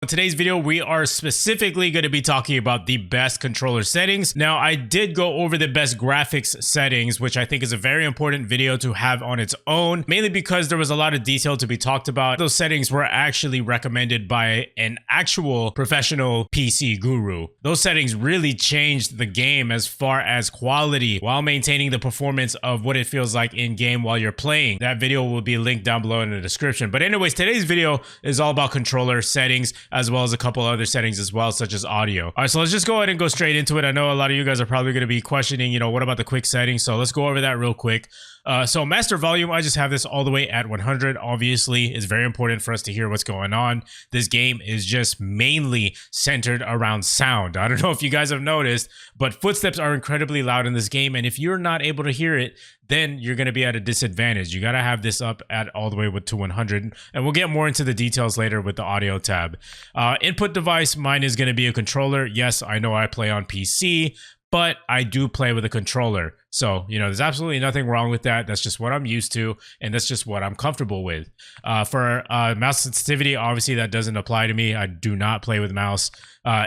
today's video, we are specifically going to be talking about the best controller settings. Now, I did go over the best graphics settings, which I think is a very important video to have on its own, mainly because there was a lot of detail to be talked about. Those settings were actually recommended by an actual professional PC guru. Those settings really changed the game as far as quality while maintaining the performance of what it feels like in game while you're playing. That video will be linked down below in the description. But anyways, today's video is all about controller settings, as well as a couple other settings as well, such as audio. All right, so let's just go ahead and go straight into it. I know a lot of you guys are probably going to be questioning, what about the quick settings? So let's go over that real quick. So master volume, I just have this all the way at 100. Obviously, it's very important for us to hear what's going on. This game is just mainly centered around sound. I don't know if you guys have noticed, but footsteps are incredibly loud in this game. And if you're not able to hear it, then you're going to be at a disadvantage. You got to have this up at all the way to 100. And we'll get more into the details later with the audio tab. Input device, mine is going to be a controller. Yes, I know I play on PC, but I do play with a controller. So, there's absolutely nothing wrong with that. That's just what I'm used to, and that's just what I'm comfortable with. For mouse sensitivity, obviously that doesn't apply to me. I do not play with mouse.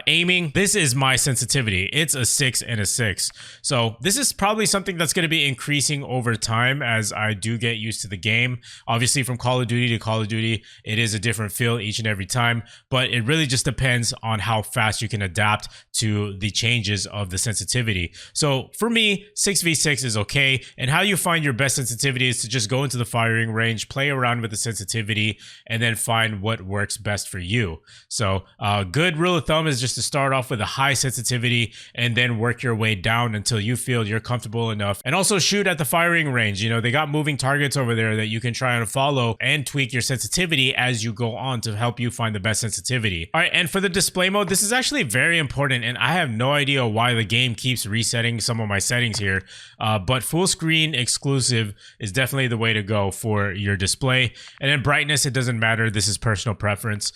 Aiming, this is my sensitivity. It's a 6 and a 6. So this is probably something that's going to be increasing over time as I do get used to the game. Obviously, from Call of Duty to Call of Duty, it is a different feel each and every time, but it really just depends on how fast you can adapt to the changes of the sensitivity. So for me, 6v6 is okay, and how you find your best sensitivity is to just go into the firing range, play around with the sensitivity, and then find what works best for you. So good rule of thumb is just to start off with a high sensitivity and then work your way down until you feel you're comfortable enough. And also shoot at the firing range. They got moving targets over there that you can try and follow and tweak your sensitivity as you go on to help you find the best sensitivity. All right, and for the display mode, this is actually very important, and I have no idea why the game keeps resetting some of my settings here. But full screen exclusive is definitely the way to go for your display. And then brightness, it doesn't matter. This is personal preference.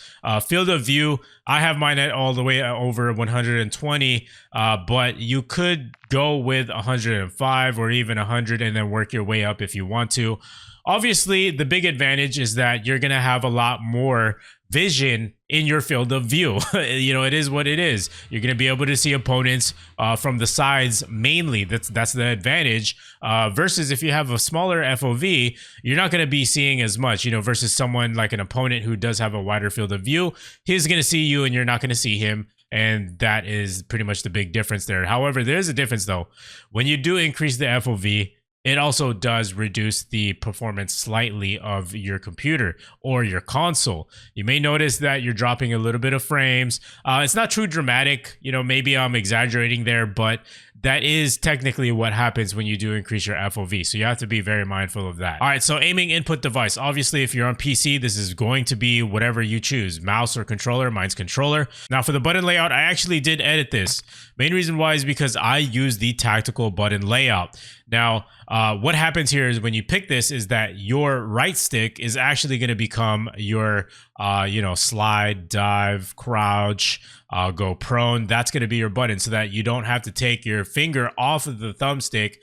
Field of view, I have mine at all the way over 120, but you could go with 105 or even 100 and then work your way up if you want to. Obviously, the big advantage is that you're going to have a lot more vision in your field of view. It is what it is. You're going to be able to see opponents from the sides mainly. That's the advantage. Versus if you have a smaller FOV, you're not going to be seeing as much, versus someone like an opponent who does have a wider field of view. He's going to see you and you're not going to see him. And that is pretty much the big difference there. However, there's a difference though. When you do increase the FOV, it also does reduce the performance slightly of your computer or your console. You may notice that you're dropping a little bit of frames. It's not too dramatic. Maybe I'm exaggerating there, but that is technically what happens when you do increase your FOV. So you have to be very mindful of that. All right, so aiming input device. Obviously, if you're on PC, this is going to be whatever you choose, mouse or controller. Mine's controller. Now for the button layout, I actually did edit this. Main reason why is because I use the tactical button layout. Now, what happens here is when you pick this is that your right stick is actually going to become your, slide, dive, crouch, go prone. That's going to be your button so that you don't have to take your finger off of the thumbstick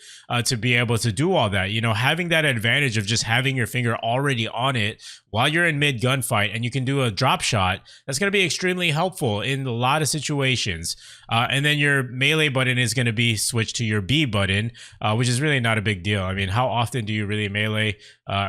to be able to do all that. Having that advantage of just having your finger already on it while you're in mid gunfight and you can do a drop shot, that's going to be extremely helpful in a lot of situations. And then your melee button is going to be switched to your B button, which is really not a big deal. I mean, how often do you really melee?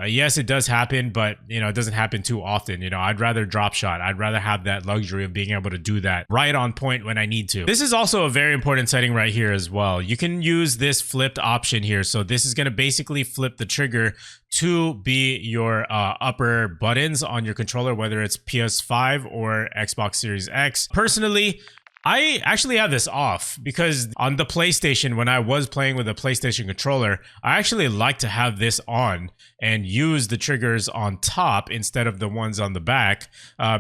Yes, it does happen, but it doesn't happen too often. I'd rather drop shot. I'd rather have that luxury of being able to do that right on point when I need to. This is also a very important setting right here as well. You can use this flipped option here. So this is going to basically flip the trigger to be your upper buttons on your controller, whether it's PS5 or Xbox Series X. Personally, I actually have this off because on the PlayStation, when I was playing with a PlayStation controller, I actually like to have this on and use the triggers on top instead of the ones on the back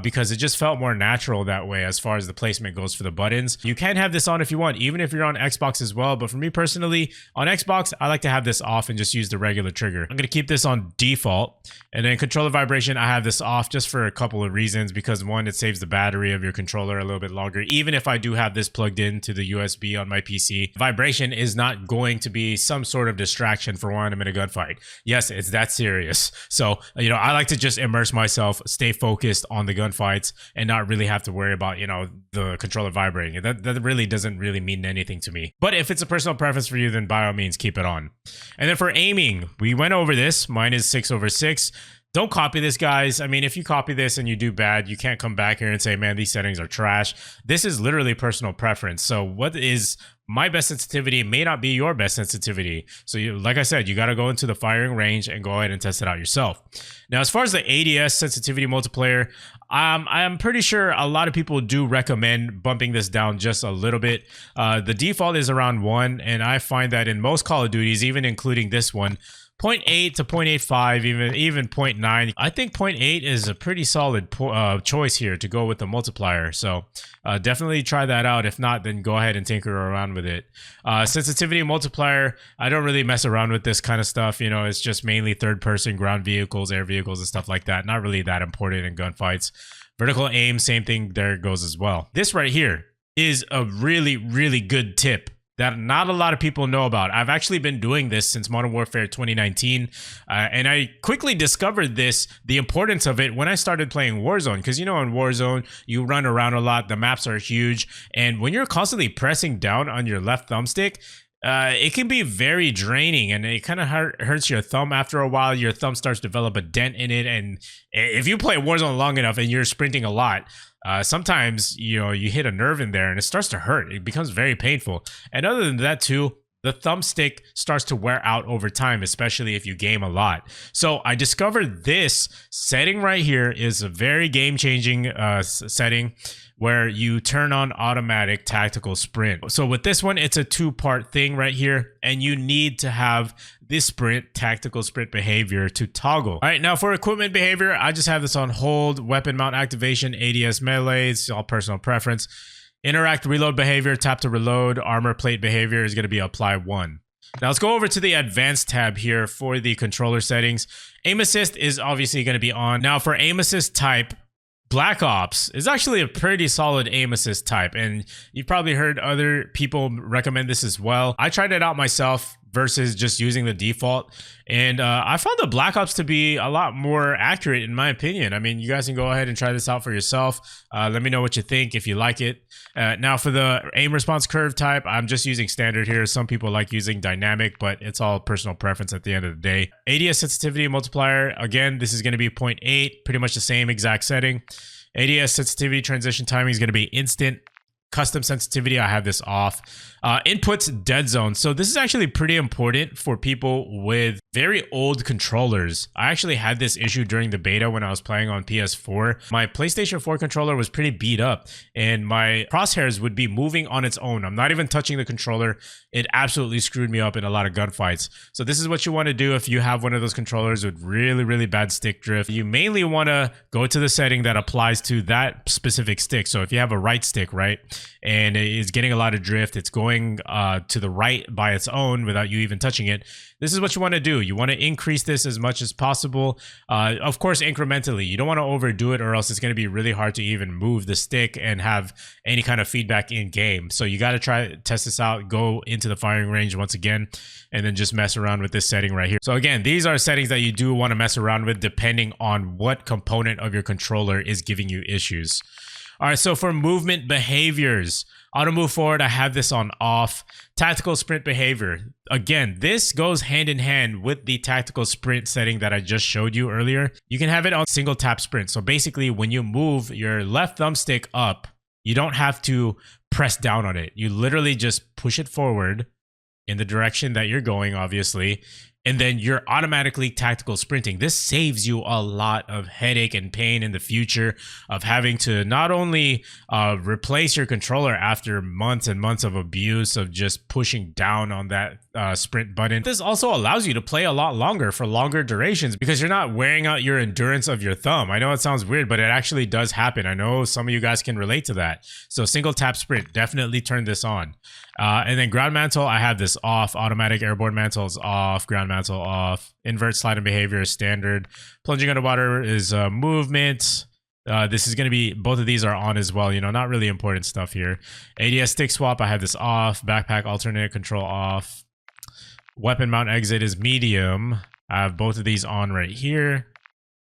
because it just felt more natural that way as far as the placement goes for the buttons. You can have this on if you want, even if you're on Xbox as well. But for me personally, on Xbox, I like to have this off and just use the regular trigger. I'm going to keep this on default. And then controller vibration, I have this off just for a couple of reasons because one, it saves the battery of your controller a little bit longer. Even if I I do have this plugged into the USB on my PC, vibration is not going to be some sort of distraction for when I'm in a gunfight. Yes, it's that serious. So, you know, I like to just immerse myself, stay focused on the gunfights, and not really have to worry about, you know, the controller vibrating. That really doesn't really mean anything to me. But if it's a personal preference for you, then by all means, keep it on. And then for aiming, we went over this. Mine is 6/6. Don't copy this, guys. I mean, if you copy this and you do bad, you can't come back here and say, man, these settings are trash. This is literally personal preference. So what is my best sensitivity may not be your best sensitivity. So like I said, you got to go into the firing range and go ahead and test it out yourself. Now, as far as the ADS sensitivity multiplier, I'm pretty sure a lot of people do recommend bumping this down just a little bit. The default is around 1, and I find that in most Call of Duties, even including this one, 0.8 to 0.85, even 0.9. I think 0.8 is a pretty solid choice here to go with the multiplier. So definitely try that out. If not, then go ahead and tinker around with it. Sensitivity multiplier, I don't really mess around with this kind of stuff. You know, it's just mainly third person, ground vehicles, air vehicles, and stuff like that. Not really that important in gunfights. Vertical aim, same thing, there it goes as well. This right here is a really, really good tip that not a lot of people know about. I've actually been doing this since Modern Warfare 2019, and I quickly discovered the importance of it when I started playing Warzone, because you know in Warzone, you run around a lot, the maps are huge, and when you're constantly pressing down on your left thumbstick, it can be very draining, and it kind of hurts your thumb after a while. Your thumb starts to develop a dent in it, and if you play Warzone long enough and you're sprinting a lot, sometimes, you know, you hit a nerve in there and it starts to hurt. It becomes very painful. And other than that too, the thumbstick starts to wear out over time, especially if you game a lot. So I discovered this setting right here is a very game-changing setting where you turn on automatic tactical sprint. So with this one, it's a 2-part thing right here, and you need to have this tactical sprint behavior to toggle. All right, now for equipment behavior, I just have this on hold. Weapon mount activation, ADS melee, it's all personal preference. Interact reload behavior, tap to reload. Armor plate behavior is going to be apply 1. Now let's go over to the advanced tab here for the controller settings. Aim assist is obviously going to be on. Now for aim assist type, Black Ops is actually a pretty solid aim assist type, and you've probably heard other people recommend this as well. I tried it out myself versus just using the default, and I found the Black Ops to be a lot more accurate in my opinion. I mean, you guys can go ahead and try this out for yourself. Let me know what you think if you like it. Now for the aim response curve type, I'm just using standard here. Some people like using dynamic, but it's all personal preference at the end of the day. ADS sensitivity multiplier, again, this is going to be 0.8, pretty much the same exact setting. ADS sensitivity transition timing is going to be instant. Custom sensitivity, I have this off. Inputs dead zone. So this is actually pretty important for people with very old controllers. I actually had this issue during the beta when I was playing on PS4. My PlayStation 4 controller was pretty beat up, and my crosshairs would be moving on its own. I'm not even touching the controller. It absolutely screwed me up in a lot of gunfights. So this is what you want to do if you have one of those controllers with really, really bad stick drift. You mainly want to go to the setting that applies to that specific stick. So if you have a right stick, right, and it's getting a lot of drift, it's going to the right by its own without you even touching it, this is what you want to do. You want to increase this as much as possible. Of course, incrementally. You don't want to overdo it, or else it's going to be really hard to even move the stick and have any kind of feedback in game. So you got to try test this out, go into the firing range once again, and then just mess around with this setting right here. So again, these are settings that you do want to mess around with depending on what component of your controller is giving you issues. All right, so for movement behaviors, auto move forward, I have this on off. Tactical sprint behavior. Again, this goes hand in hand with the tactical sprint setting that I just showed you earlier. You can have it on single tap sprint. So basically, when you move your left thumbstick up, you don't have to press down on it. You literally just push it forward in the direction that you're going, obviously, and then you're automatically tactical sprinting. This saves you a lot of headache and pain in the future of having to not only replace your controller after months and months of abuse of just pushing down on that sprint button. This also allows you to play a lot longer for longer durations because you're not wearing out your endurance of your thumb. I know it sounds weird, but it actually does happen. I know some of you guys can relate to that. So single tap sprint, definitely turn this on. And then ground mantle, I have this off. Automatic airborne mantle is off. Ground mantle off. Invert sliding behavior is standard. Plunging underwater is movement. This is going to be, both of these are on as well, you know, not really important stuff here. ADS stick swap, I have this off. Backpack alternate control off. Weapon mount exit is medium. I have both of these on right here.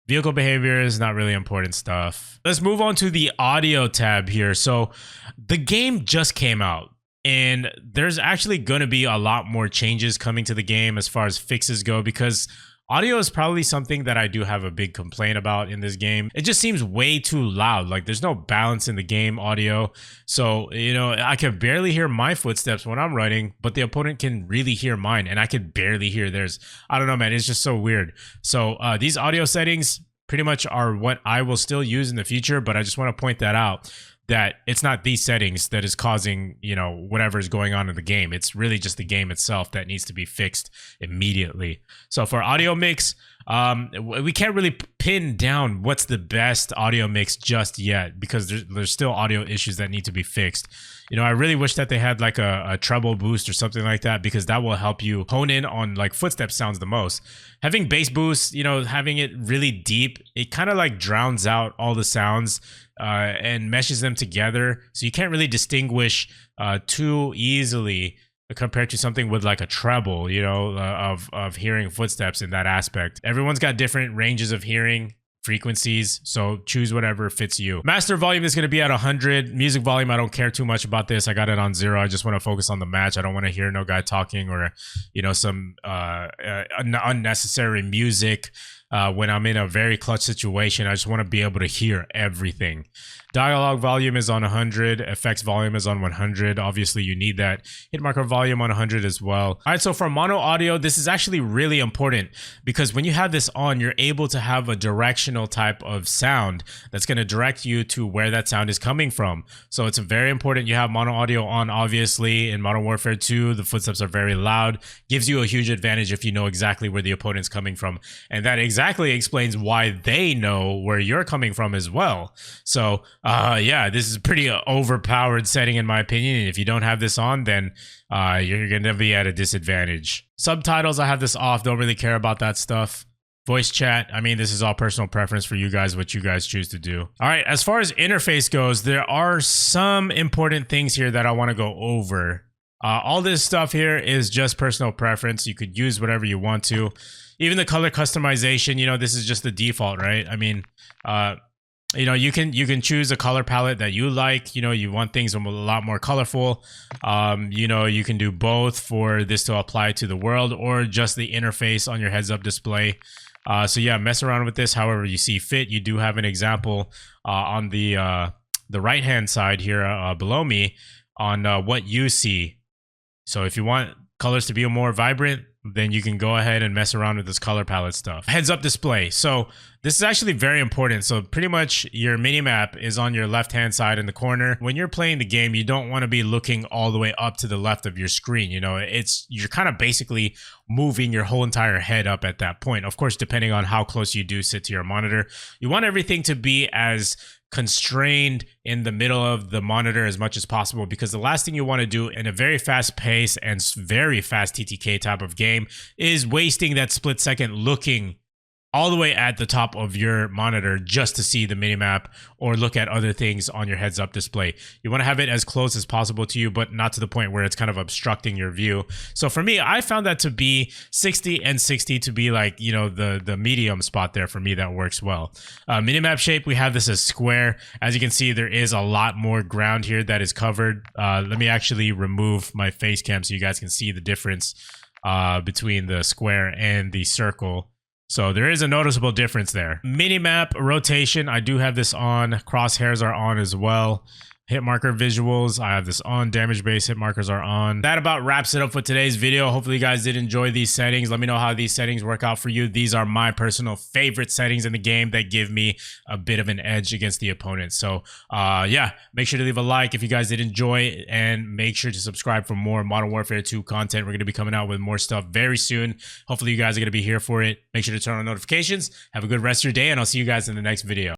Vehicle behavior is not really important stuff. Let's move on to the audio tab here. So the game just came out, and there's actually going to be a lot more changes coming to the game as far as fixes go, because audio is probably something that I do have a big complaint about in this game. It just seems way too loud. Like, there's no balance in the game audio. So, you know, I can barely hear my footsteps when I'm running, but the opponent can really hear mine, and I can barely hear theirs. I don't know, man. It's just so weird. So these audio settings pretty much are what I will still use in the future, but I just want to point that out, that it's not these settings that is causing, you know, whatever is going on in the game. It's really just the game itself that needs to be fixed immediately. So for audio mix, we can't really pin down what's the best audio mix just yet, because there's still audio issues that need to be fixed. You know, I really wish that they had like a treble boost or something like that, because that will help you hone in on like footstep sounds the most. Having bass boost, you know, having it really deep, it kind of like drowns out all the sounds and meshes them together. So you can't really distinguish too easily compared to something with like a treble, you know, of hearing footsteps in that aspect. Everyone's got different ranges of hearing frequencies, so choose whatever fits you. Master volume is going to be at 100. Music volume, I don't care too much about this. I got it on 0. I just want to focus on the match. I don't want to hear no guy talking or, you know, some unnecessary music when I'm in a very clutch situation. I just want to be able to hear everything. Dialogue volume is on 100. Effects volume is on 100. Obviously, you need that. Hit marker volume on 100 as well. All right, so for mono audio, this is actually really important, because when you have this on, you're able to have a directional type of sound that's going to direct you to where that sound is coming from. So it's very important you have mono audio on. Obviously, in Modern Warfare 2, the footsteps are very loud. Gives you a huge advantage if you know exactly where the opponent's coming from. And that exactly explains why they know where you're coming from as well. So yeah, this is a pretty overpowered setting in my opinion. And if you don't have this on, then you're gonna be at a disadvantage. Subtitles, I have this off. Don't really care about that stuff. Voice chat, I mean, this is all personal preference for you guys, what you guys choose to do. All right, as far as interface goes, there are some important things here that I want to go over. All this stuff here is just personal preference. You could use whatever you want to. Even the color customization, you know, this is just the default, right? I mean, you know, you can choose a color palette that you like. You know, you want things a lot more colorful. You know, you can do both for this to apply to the world, or just the interface on your heads-up display. So yeah, mess around with this however you see fit. You do have an example on the right-hand side here below me on what you see. So if you want colors to be more vibrant, then you can go ahead and mess around with this color palette stuff. Heads-up display. So this is actually very important. So pretty much your mini-map is on your left-hand side in the corner. When you're playing the game, you don't want to be looking all the way up to the left of your screen. You know, you're kind of basically moving your whole entire head up at that point. Of course, depending on how close you do sit to your monitor. You want everything to be as constrained in the middle of the monitor as much as possible, because the last thing you want to do in a very fast pace and very fast TTK type of game is wasting that split second looking all the way at the top of your monitor just to see the minimap or look at other things on your heads-up display. You want to have it as close as possible to you, but not to the point where it's kind of obstructing your view. So for me, I found that to be 60 and 60 to be like, you know, the medium spot there for me that works well. Minimap shape, we have this as square. As you can see, there is a lot more ground here that is covered. Let me actually remove my face cam so you guys can see the difference between the square and the circle. So there is a noticeable difference there. Minimap rotation, I do have this on. Crosshairs are on as well. Hit marker visuals, I have this on. Damage base hit markers are on. That about wraps it up for today's video. Hopefully you guys did enjoy these settings. Let me know how these settings work out for you. These are my personal favorite settings in the game that give me a bit of an edge against the opponent. So yeah, make sure to leave a like if you guys did enjoy, and make sure to subscribe for more Modern Warfare 2 content. We're going to be coming out with more stuff very soon. Hopefully you guys are going to be here for it. Make sure to turn on notifications. Have a good rest of your day, and I'll see you guys in the next video.